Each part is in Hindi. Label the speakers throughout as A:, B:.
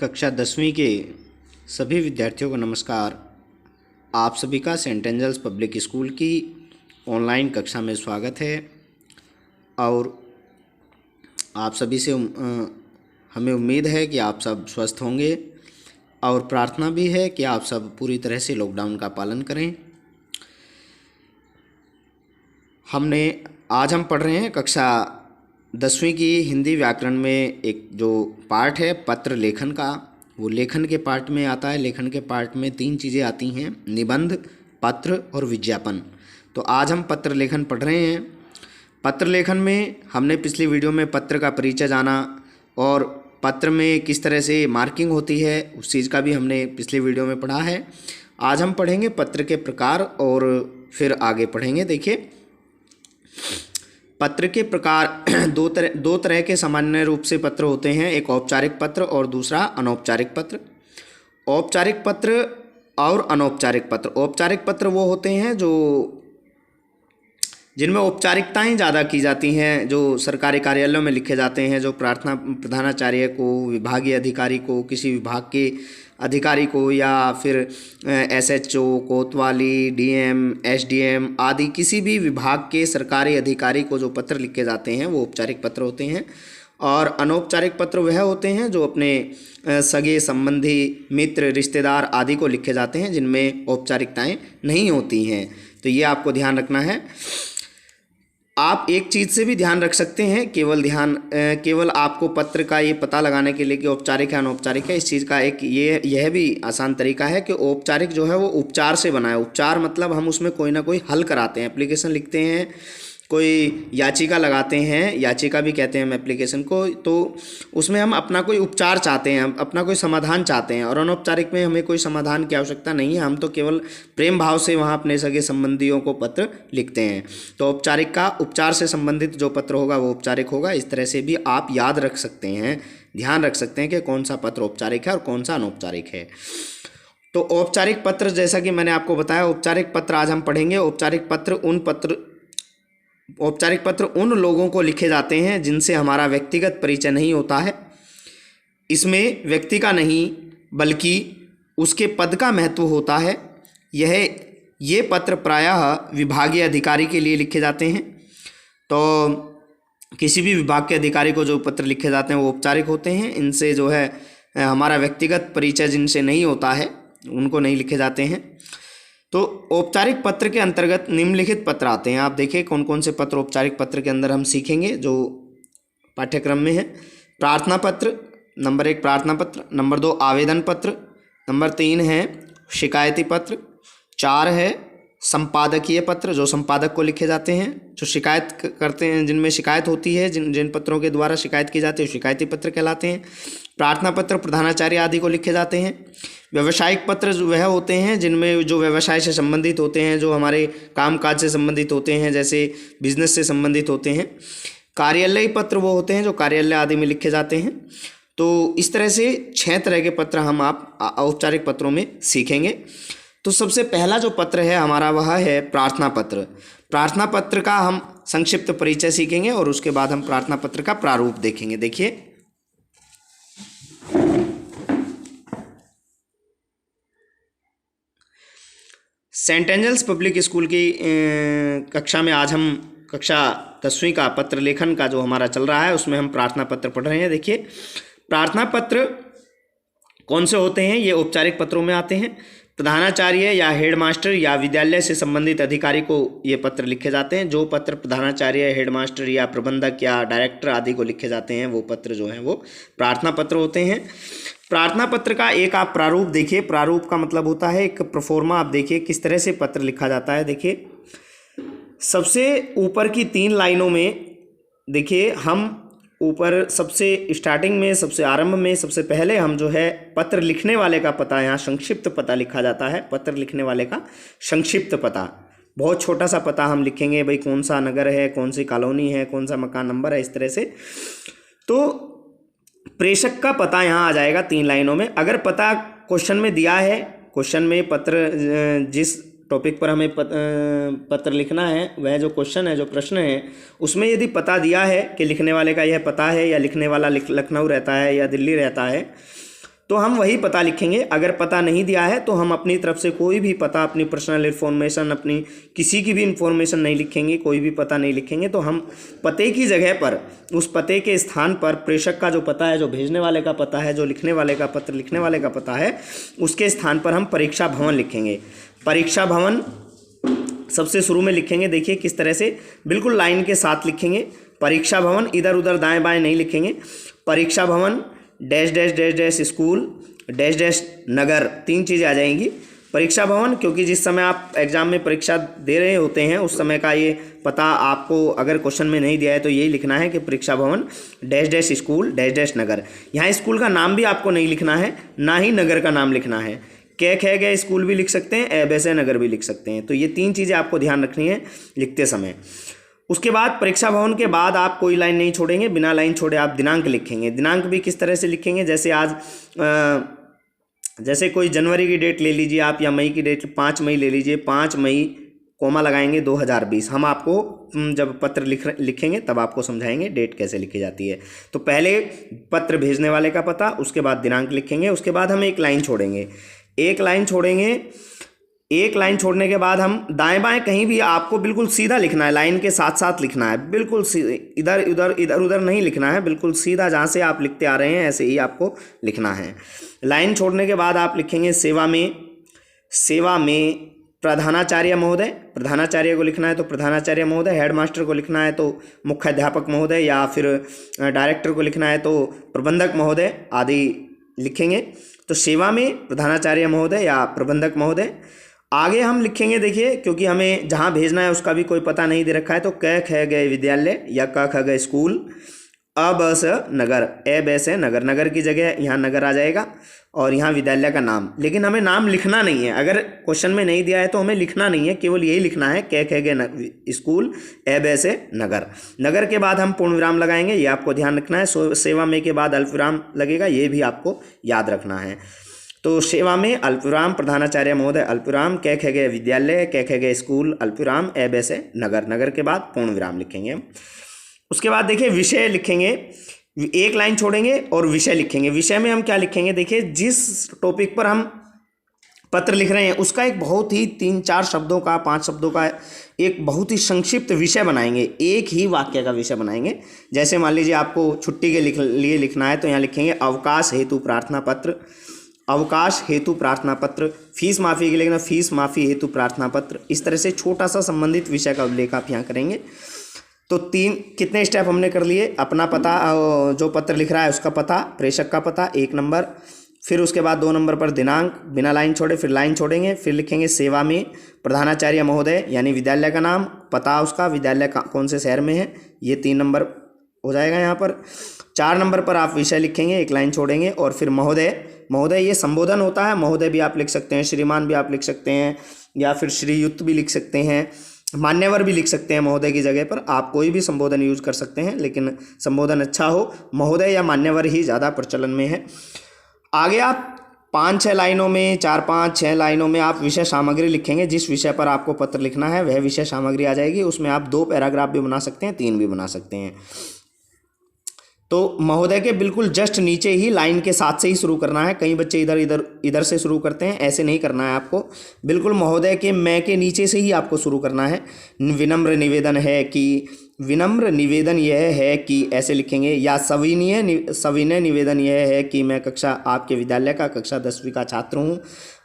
A: कक्षा 10वीं के सभी विद्यार्थियों को नमस्कार। आप सभी का सेंट एंजल्स पब्लिक स्कूल की ऑनलाइन कक्षा में स्वागत है और आप सभी से हमें उम्मीद है कि आप सब स्वस्थ होंगे और प्रार्थना भी है कि आप सब पूरी तरह से लॉकडाउन का पालन करें। आज हम पढ़ रहे हैं कक्षा 10वीं की हिंदी व्याकरण में एक जो पार्ट है पत्र लेखन का, वो लेखन के पार्ट में आता है। लेखन के पार्ट में 3 चीज़ें आती हैं, निबंध, पत्र और विज्ञापन। तो आज हम पत्र लेखन पढ़ रहे हैं। पत्र लेखन में हमने पिछली वीडियो में पत्र का परिचय जाना और पत्र में किस तरह से मार्किंग होती है उस चीज़ का भी हमने पिछली वीडियो में पढ़ा है। आज हम पढ़ेंगे पत्र के प्रकार और फिर आगे पढ़ेंगे। देखिए, पत्र के प्रकार दो तरह के सामान्य रूप से पत्र होते हैं, एक औपचारिक पत्र और दूसरा अनौपचारिक पत्र। औपचारिक पत्र और अनौपचारिक पत्र। औपचारिक पत्र वो होते हैं जिनमें औपचारिकताएं ज़्यादा की जाती हैं, जो सरकारी कार्यालयों में लिखे जाते हैं, जो प्रधानाचार्य को, विभागीय अधिकारी को, किसी विभाग के अधिकारी को या फिर SHO, कोतवाली, DM, SDM आदि किसी भी विभाग के सरकारी अधिकारी को जो पत्र लिखे जाते हैं वो औपचारिक पत्र होते हैं। और अनौपचारिक पत्र वह होते हैं जो अपने सगे संबंधी, मित्र, रिश्तेदार आदि को लिखे जाते हैं, जिनमें औपचारिकताएं नहीं होती हैं। तो ये आपको ध्यान रखना है। आप एक चीज़ से भी ध्यान रख सकते हैं, केवल आपको पत्र का ये पता लगाने के लिए कि औपचारिक है अनौपचारिक है, इस चीज़ का एक यह भी आसान तरीका है कि औपचारिक जो है वो उपचार से बना है। उपचार मतलब हम उसमें कोई ना कोई हल कराते हैं, एप्लीकेशन लिखते हैं, कोई याचिका लगाते हैं, याचिका भी कहते हैं हम एप्लीकेशन को, तो उसमें हम अपना कोई उपचार चाहते हैं, हम अपना कोई समाधान चाहते हैं। और अनौपचारिक में हमें कोई समाधान की आवश्यकता नहीं है, हम तो केवल प्रेम भाव से वहाँ अपने सगे संबंधियों को पत्र लिखते हैं। तो औपचारिक का उपचार से संबंधित जो पत्र होगा वो औपचारिक होगा। इस तरह से भी आप याद रख सकते हैं, ध्यान रख सकते हैं कि कौन सा पत्र औपचारिक है और कौन सा अनौपचारिक है। तो औपचारिक पत्र, जैसा कि मैंने आपको बताया, औपचारिक पत्र आज हम पढ़ेंगे। औपचारिक पत्र उन लोगों को लिखे जाते हैं जिनसे हमारा व्यक्तिगत परिचय नहीं होता है। इसमें व्यक्ति का नहीं बल्कि उसके पद का महत्व होता है। ये पत्र प्रायः विभागीय अधिकारी के लिए लिखे जाते हैं। तो किसी भी विभाग के अधिकारी को जो पत्र लिखे जाते हैं वो औपचारिक होते हैं। इनसे जो है हमारा व्यक्तिगत परिचय जिनसे नहीं होता है उनको नहीं लिखे जाते हैं। तो औपचारिक पत्र के अंतर्गत निम्नलिखित पत्र आते हैं। आप देखिए कौन कौन से पत्र औपचारिक पत्र के अंदर हम सीखेंगे जो पाठ्यक्रम में है। प्रार्थना पत्र, नंबर 1 प्रार्थना पत्र, नंबर 2 आवेदन पत्र, नंबर 3 है शिकायती पत्र, 4 है संपादकीय पत्र, जो संपादक को लिखे जाते हैं, जो शिकायत करते हैं, जिनमें शिकायत होती है, जिन पत्रों के द्वारा शिकायत की जाती है शिकायती पत्र कहलाते हैं। प्रार्थना पत्र प्रधानाचार्य आदि को लिखे जाते हैं। व्यावसायिक पत्र वह होते हैं जिनमें जो व्यवसाय से संबंधित होते हैं, जो हमारे कामकाज से संबंधित होते हैं, जैसे बिजनेस से संबंधित होते हैं। कार्यालयी पत्र वो होते हैं जो कार्यालय आदि में लिखे जाते हैं। तो इस तरह से 6 तरह के पत्र हम आप औपचारिक पत्रों में सीखेंगे। तो सबसे पहला जो पत्र है हमारा वह है प्रार्थना पत्र। प्रार्थना पत्र का हम संक्षिप्त परिचय सीखेंगे और उसके बाद हम प्रार्थना पत्र का प्रारूप देखेंगे। देखिए, सेंट एंजल्स पब्लिक स्कूल की कक्षा में आज हम कक्षा 10वीं का पत्र लेखन का जो हमारा चल रहा है उसमें हम प्रार्थना पत्र पढ़ रहे हैं। देखिए, प्रार्थना पत्र कौन से होते हैं? ये औपचारिक पत्रों में आते हैं। प्रधानाचार्य या हेडमास्टर या विद्यालय से संबंधित अधिकारी को ये पत्र लिखे जाते हैं। जो पत्र प्रधानाचार्य, हेडमास्टर या प्रबंधक या डायरेक्टर आदि को लिखे जाते हैं वो पत्र जो हैं वो प्रार्थना पत्र होते हैं। प्रार्थना पत्र का एक आप प्रारूप देखिए। प्रारूप का मतलब होता है एक प्रोफोर्मा। आप देखिए किस तरह से पत्र लिखा जाता है। देखिए, सबसे ऊपर की 3 लाइनों में देखिए, हम ऊपर सबसे स्टार्टिंग में, सबसे आरंभ में, सबसे पहले हम जो है पत्र लिखने वाले का पता, यहाँ संक्षिप्त पता लिखा जाता है। पत्र लिखने वाले का संक्षिप्त पता, बहुत छोटा सा पता हम लिखेंगे, भाई कौन सा नगर है, कौन सी कॉलोनी है, कौन सा मकान नंबर है, इस तरह से। तो प्रेषक का पता यहाँ आ जाएगा 3 लाइनों में। अगर पता क्वेश्चन में दिया है, क्वेश्चन में पत्र जिस टॉपिक पर हमें पत्र लिखना है, वह जो क्वेश्चन है, जो प्रश्न है, उसमें यदि पता दिया है कि लिखने वाले का यह पता है या लिखने वाला लखनऊ रहता है या दिल्ली रहता है, तो हम वही पता लिखेंगे। अगर पता नहीं दिया है तो हम अपनी तरफ से कोई भी पता, अपनी पर्सनल इन्फॉर्मेशन, अपनी किसी की भी इन्फॉर्मेशन नहीं लिखेंगे, कोई भी पता नहीं लिखेंगे। तो हम पते की जगह पर, उस पते के स्थान पर प्रेषक का जो पता है, जो भेजने वाले का पता है, जो लिखने वाले का, पत्र लिखने वाले का पता है, उसके स्थान पर हम परीक्षा भवन लिखेंगे। परीक्षा भवन सबसे शुरू में लिखेंगे। देखिए किस तरह से, बिल्कुल लाइन के साथ लिखेंगे। परीक्षा भवन, इधर उधर दाएं बाएं नहीं लिखेंगे। परीक्षा भवन dash dash dash dash school dash dash नगर, 3 चीज़ें आ जाएंगी। परीक्षा भवन, क्योंकि जिस समय आप एग्जाम में परीक्षा दे रहे होते हैं उस समय का ये पता आपको अगर क्वेश्चन में नहीं दिया है तो यही लिखना है कि परीक्षा भवन dash dash school dash dash नगर। यहाँ स्कूल का नाम भी आपको नहीं लिखना है, ना ही नगर का नाम लिखना है। कै खे गए स्कूल भी लिख सकते हैं, ए बैसे नगर भी लिख सकते हैं। तो ये 3 चीज़ें आपको ध्यान रखनी है लिखते समय। उसके बाद परीक्षा भवन के बाद आप कोई लाइन नहीं छोड़ेंगे, बिना लाइन छोड़े आप दिनांक लिखेंगे। दिनांक भी किस तरह से लिखेंगे, जैसे आज जैसे कोई जनवरी की डेट ले लीजिए आप, या मई की डेट 5 मई ले लीजिए। 5 मई कोमा लगाएंगे 2020। हम आपको जब पत्र लिखेंगे तब आपको समझाएंगे डेट कैसे लिखी जाती है। तो पहले पत्र भेजने वाले का पता, उसके बाद दिनांक लिखेंगे, उसके बाद हम एक लाइन छोड़ेंगे। एक लाइन छोड़ने के बाद हम दाएं बाएं कहीं भी आपको बिल्कुल सीधा लिखना है, लाइन के साथ साथ लिखना है, बिल्कुल इधर उधर नहीं लिखना है, बिल्कुल सीधा जहाँ से आप लिखते आ रहे हैं ऐसे ही आपको लिखना है। लाइन छोड़ने के बाद आप लिखेंगे सेवा में प्रधानाचार्य महोदय। प्रधानाचार्य को लिखना है तो प्रधानाचार्य महोदय, हेडमास्टर को लिखना है तो मुख्याध्यापक महोदय, या फिर डायरेक्टर को लिखना है तो प्रबंधक महोदय आदि लिखेंगे। तो सेवा में प्रधानाचार्य महोदय या प्रबंधक महोदय। आगे हम लिखेंगे, देखिए क्योंकि हमें जहाँ भेजना है उसका भी कोई पता नहीं दे रखा है, तो क ख गए विद्यालय या क ख गए स्कूल, अ ब स नगर, ए ब से नगर, नगर की जगह यहाँ नगर आ जाएगा और यहाँ विद्यालय का नाम। लेकिन हमें नाम लिखना नहीं है, अगर क्वेश्चन में नहीं दिया है तो हमें लिखना नहीं है, केवल यही लिखना है क ख गए स्कूल, ए ब से नगर। नगर के बाद हम पूर्ण विराम लगाएंगे, ये आपको ध्यान रखना है। सेवा में के बाद अल्प विराम लगेगा, ये भी आपको याद रखना है। तो सेवा में अल्पविराम प्रधानाचार्य महोदय अल्पविराम, कै खे गए विद्यालय, कै खे गए स्कूल अल्पविराम, ए बै से नगर, नगर के बाद पूर्ण विराम लिखेंगे। उसके बाद देखिए विषय लिखेंगे, एक लाइन छोड़ेंगे और विषय लिखेंगे। विषय में हम क्या लिखेंगे, देखिए जिस टॉपिक पर हम पत्र लिख रहे हैं उसका एक बहुत ही 3-4 शब्दों का, 5 शब्दों का एक बहुत ही संक्षिप्त विषय बनाएंगे, एक ही वाक्य का विषय बनाएंगे। जैसे मान लीजिए आपको छुट्टी के लिए लिखना है तो यहाँ लिखेंगे अवकाश हेतु प्रार्थना पत्र, अवकाश हेतु प्रार्थना पत्र। फीस माफ़ी के लिए लिखना फीस माफ़ी हेतु प्रार्थना पत्र। इस तरह से छोटा सा संबंधित विषय का उल्लेख आप यहाँ करेंगे। तो कितने स्टेप हमने कर लिए, अपना पता, जो पत्र लिख रहा है उसका पता, प्रेषक का पता 1 नंबर, फिर उसके बाद 2 नंबर पर दिनांक बिना लाइन छोड़े, फिर लाइन छोड़ेंगे, फिर लिखेंगे सेवा में प्रधानाचार्य महोदय यानी विद्यालय का नाम, पता उसका, विद्यालय का कौन से शहर में है, ये 3 नंबर हो जाएगा यहाँ पर। 4 नंबर पर आप विषय लिखेंगे, 1 लाइन छोड़ेंगे, और फिर महोदय, महोदय ये संबोधन होता है, महोदय भी आप लिख सकते हैं, श्रीमान भी आप लिख सकते हैं, या फिर श्रीयुक्त भी लिख सकते हैं, मान्यवर भी लिख सकते हैं महोदय की जगह पर। आप कोई भी संबोधन यूज कर सकते हैं, लेकिन संबोधन अच्छा हो, महोदय या मान्यवर ही ज़्यादा प्रचलन में है। आगे आप 5-6 लाइनों में, 4-5-6 लाइनों में आप विषय सामग्री लिखेंगे। जिस विषय पर आपको पत्र लिखना है वह विषय सामग्री आ जाएगी। उसमें आप 2 पैराग्राफ भी बना सकते हैं, 3 भी बना सकते हैं। तो महोदय के बिल्कुल जस्ट नीचे ही लाइन के साथ से ही शुरू करना है। कई बच्चे इधर से शुरू करते हैं, ऐसे नहीं करना है आपको। बिल्कुल महोदय के मैं के नीचे से ही आपको शुरू करना है। विनम्र निवेदन यह है कि ऐसे लिखेंगे, या सविनय निवेदन यह है कि मैं आपके विद्यालय का कक्षा 10वीं का छात्र हूँ।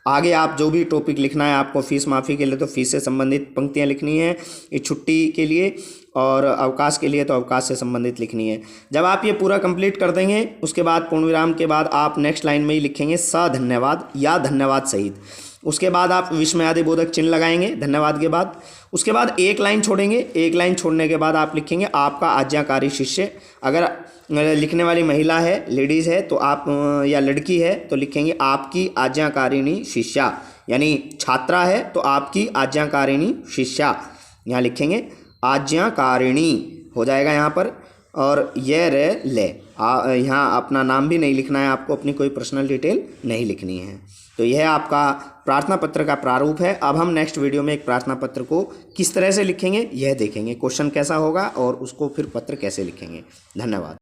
A: आगे आप जो भी टॉपिक लिखना है आपको, फीस माफ़ी के लिए तो फीस से संबंधित पंक्तियाँ लिखनी है, ये छुट्टी के लिए, और अवकाश के लिए तो अवकाश से संबंधित लिखनी है। जब आप ये पूरा कंप्लीट कर देंगे उसके बाद पूर्ण विराम के बाद आप नेक्स्ट लाइन में ही लिखेंगे धन्यवाद या धन्यवाद सहित। उसके बाद आप विस्मयादि बोधक चिन्ह लगाएंगे धन्यवाद के बाद। उसके बाद 1 लाइन छोड़ेंगे, 1 लाइन छोड़ने के बाद आप लिखेंगे आपका आज्ञाकारी शिष्य। अगर लिखने वाली महिला है, लेडीज़ है तो आप, या लड़की है तो लिखेंगे आपकी आज्ञाकारिणी शिष्या, यानी छात्रा है तो आपकी आज्ञाकारिणी शिष्या, यहाँ लिखेंगे आज्ञाकारिणी हो जाएगा यहाँ पर। और ये रे ले, यहाँ अपना नाम भी नहीं लिखना है आपको, अपनी कोई पर्सनल डिटेल नहीं लिखनी है। तो यह आपका प्रार्थना पत्र का प्रारूप है। अब हम नेक्स्ट वीडियो में एक प्रार्थना पत्र को किस तरह से लिखेंगे यह देखेंगे, क्वेश्चन कैसा होगा और उसको फिर पत्र कैसे लिखेंगे। धन्यवाद।